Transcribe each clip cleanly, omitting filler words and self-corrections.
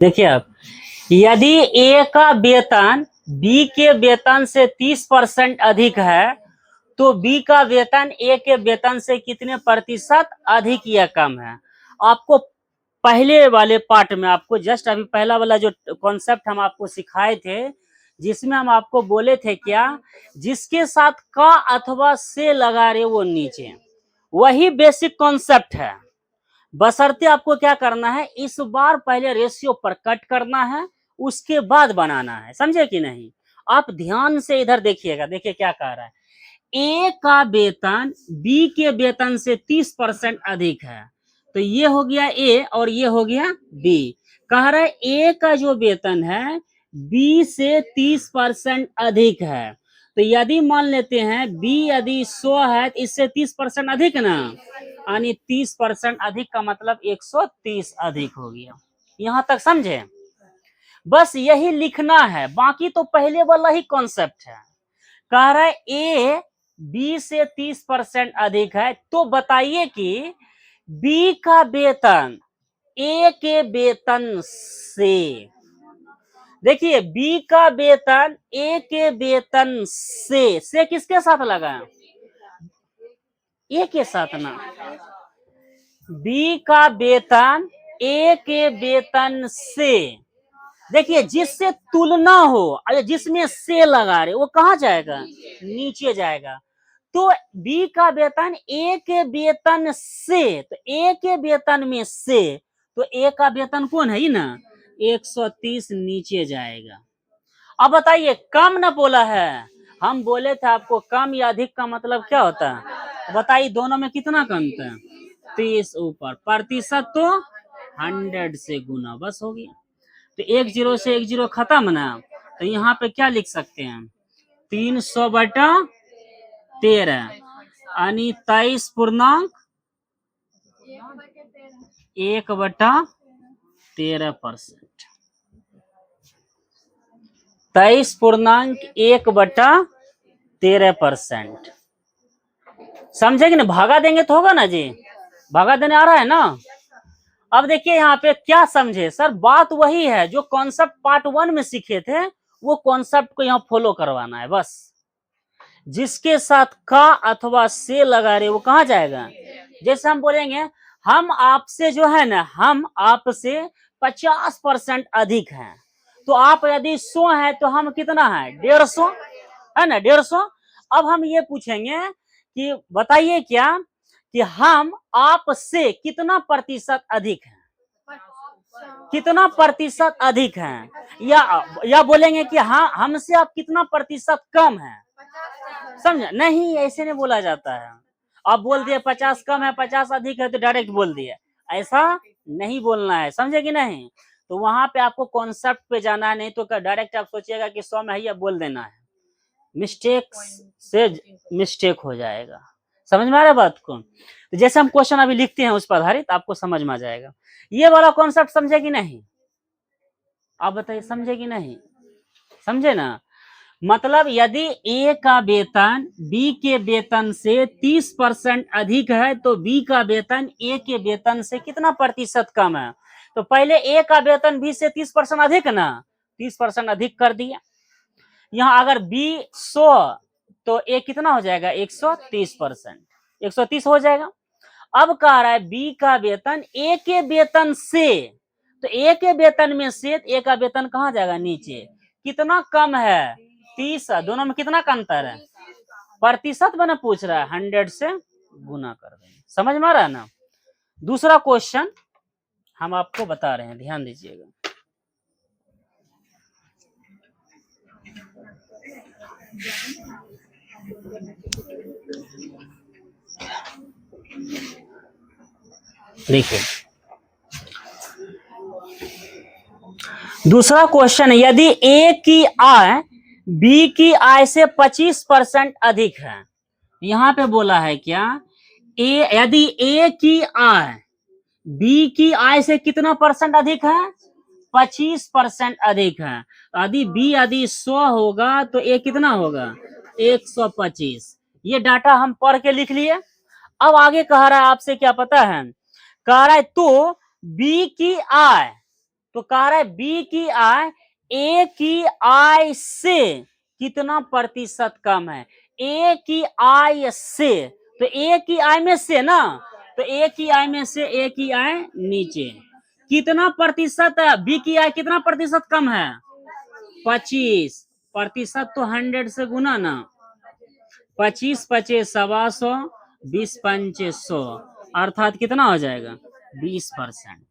देखिए आप, यदि ए का वेतन बी के वेतन से 30% अधिक है तो बी का वेतन ए के वेतन से कितने प्रतिशत अधिक या कम है। आपको पहले वाले पार्ट में आपको जस्ट अभी पहला वाला जो कॉन्सेप्ट हम आपको सिखाए थे, जिसमें हम आपको बोले थे क्या, जिसके साथ का अथवा से लगा रहे वो नीचे, वही बेसिक कॉन्सेप्ट है। बशर्ते आपको क्या करना है, इस बार पहले रेशियो पर कट करना है, उसके बाद बनाना है। समझे कि नहीं? आप ध्यान से इधर देखिएगा। देखिए क्या कह रहा है, ए का वेतन बी के वेतन से 30% अधिक है, तो ये हो गया ए और ये हो गया बी। कह रहा है ए का जो वेतन है बी से 30% अधिक है, तो यदि मान लेते हैं बी यदि 100 है तो इससे 30% अधिक ना, यानी 30% अधिक का मतलब 130 अधिक हो गया। यहां तक समझे? बस यही लिखना है, बाकी तो पहले वाला ही कॉन्सेप्ट है। कह रहा है ए बी से 30% अधिक है, तो बताइए कि बी का वेतन ए के वेतन से, देखिए बी का वेतन ए के वेतन से किसके साथ लगा? ए के साथ ना। बी का वेतन ए के वेतन से, देखिए जिससे तुलना हो, अरे जिसमें से लगा रहे वो कहाँ जाएगा? नीचे जाएगा। तो बी का वेतन ए के वेतन से, तो ए के वेतन में से, तो ए का वेतन कौन है ही ना, 130 नीचे जाएगा। अब बताइए कम ना बोला है, हम बोले थे आपको कम या अधिक का मतलब क्या होता है, बताइए दोनों में कितना कम था? 30 ऊपर, प्रतिशत तो 100 से गुना, बस हो गया। तो 1 0 से 1 0 खत्म ना, तो यहाँ पे क्या लिख सकते हैं, 300/13 यानी 23.1/13%। 23.1/13%। समझे कि ना? भागा देंगे तो होगा ना जी, भागा देने आ रहा है ना। अब देखिए यहाँ पे क्या समझे सर, बात वही है जो कॉन्सेप्ट पार्ट 1 में सीखे थे, वो कॉन्सेप्ट को यहाँ फॉलो करवाना है बस। जिसके साथ का अथवा से लगा रहे वो कहाँ जाएगा? जैसे हम बोलेंगे हम आपसे जो है ना, हम आपसे 50% अधिक हैं, तो आप यदि 100 है तो हम कितना है? 150 है ना, 150। अब हम ये पूछेंगे कि बताइए क्या कि हम आपसे कितना प्रतिशत अधिक है, कितना प्रतिशत अधिक है, या बोलेंगे कि हाँ हमसे आप कितना प्रतिशत कम है। समझ नहीं, ऐसे नहीं बोला जाता है। आप बोल दिए 50 कम है 50 अधिक है तो डायरेक्ट बोल दिए, ऐसा नहीं बोलना है। समझे कि नहीं? तो वहां पे आपको कॉन्सेप्ट पे जाना है, नहीं तो डायरेक्ट आप सोचिएगा कि 100 में है या बोल देना है, मिस्टेक से मिस्टेक हो जाएगा। समझ में आ रहा है बात को? तो जैसे हम क्वेश्चन अभी लिखते हैं उस पर आधारित आपको समझ में आ जाएगा। ये वाला कॉन्सेप्ट समझे कि नहीं? आप बताइए समझे कि नहीं? समझे ना? मतलब यदि ए का वेतन बी के वेतन से 30% अधिक है तो बी का वेतन ए के वेतन से कितना प्रतिशत कम है। तो पहले ए का वेतन बी से 30% अधिक ना, 30% अधिक कर दिया। यहाँ अगर बी 100 तो ए कितना हो जाएगा? 130%, 130 हो जाएगा। अब कह रहा है बी का वेतन ए के वेतन से, तो ए के वेतन में से ए का वेतन कहाँ जाएगा? नीचे। कितना कम है? 30। दोनों में कितना का अंतर है? प्रतिशत बना पूछ रहा है, 100 से गुना कर देंगे। समझ में आ रहा है ना? दूसरा क्वेश्चन हम आपको बता रहे हैं, ध्यान दीजिएगा। देखिए दूसरा क्वेश्चन, यदि ए की आय बी की आय से 25% अधिक है। यहां पे बोला है क्या, यदि ए की आय बी की आय से कितना परसेंट अधिक है? 25% अधिक है। यदि बी यदि 100 होगा तो ए कितना होगा? 125। ये डाटा हम पढ़ के लिख लिए। अब आगे कह रहा है आपसे क्या पता है, कह रहा है तो बी की आय तो कह रहा है बी की आय ए की आय से कितना प्रतिशत कम है। ए की आय से, तो ए की आय में से ना, तो ए की आय में से ए की आय नीचे कितना प्रतिशत है, बी की आय कितना प्रतिशत कम है 25 प्रतिशत, तो 100 से गुना ना, 25 25 125, 20 2500 अर्थात कितना हो जाएगा 20%।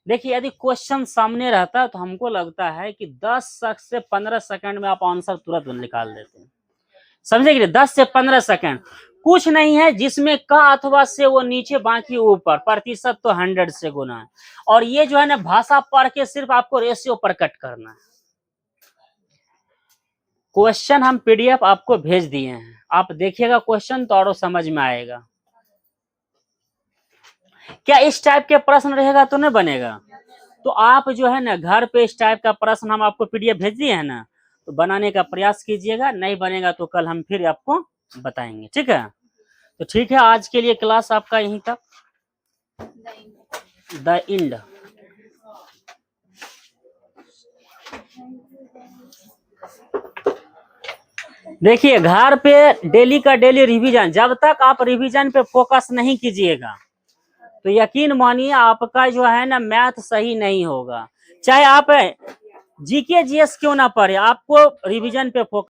देखिए यदि क्वेश्चन सामने रहता तो हमको लगता है कि 10 से 15 सेकंड में आप आंसर तुरंत निकाल देते हैं, समझे कि 10 से 15 सेकंड कुछ नहीं है, जिसमें का अथवा से वो नीचे बाकी ऊपर, प्रतिशत तो 100 से गुना है। और ये जो है ना भाषा पढ़ के सिर्फ आपको रेशियो पर कट करना है। क्वेश्चन हम पीडीएफ आपको भेज दिए हैं, आप देखिएगा क्वेश्चन तो और समझ में आएगा। क्या इस टाइप के प्रश्न रहेगा तो नहीं बनेगा, तो आप जो है ना घर पे इस टाइप का प्रश्न हम आपको पीडीएफ भेज दिए है ना, तो बनाने का प्रयास कीजिएगा, नहीं बनेगा तो कल हम फिर आपको बताएंगे, ठीक है। तो ठीक है, आज के लिए क्लास आपका यहीं तक, द इंड। देखिए घर पे डेली का डेली रिवीजन, जब तक आप रिवीजन पे फोकस नहीं कीजिएगा तो यकीन मानिए आपका जो है ना मैथ सही नहीं होगा। चाहे आप जीके जीएस क्यों ना पढ़े, आपको रिवीजन पे फोकस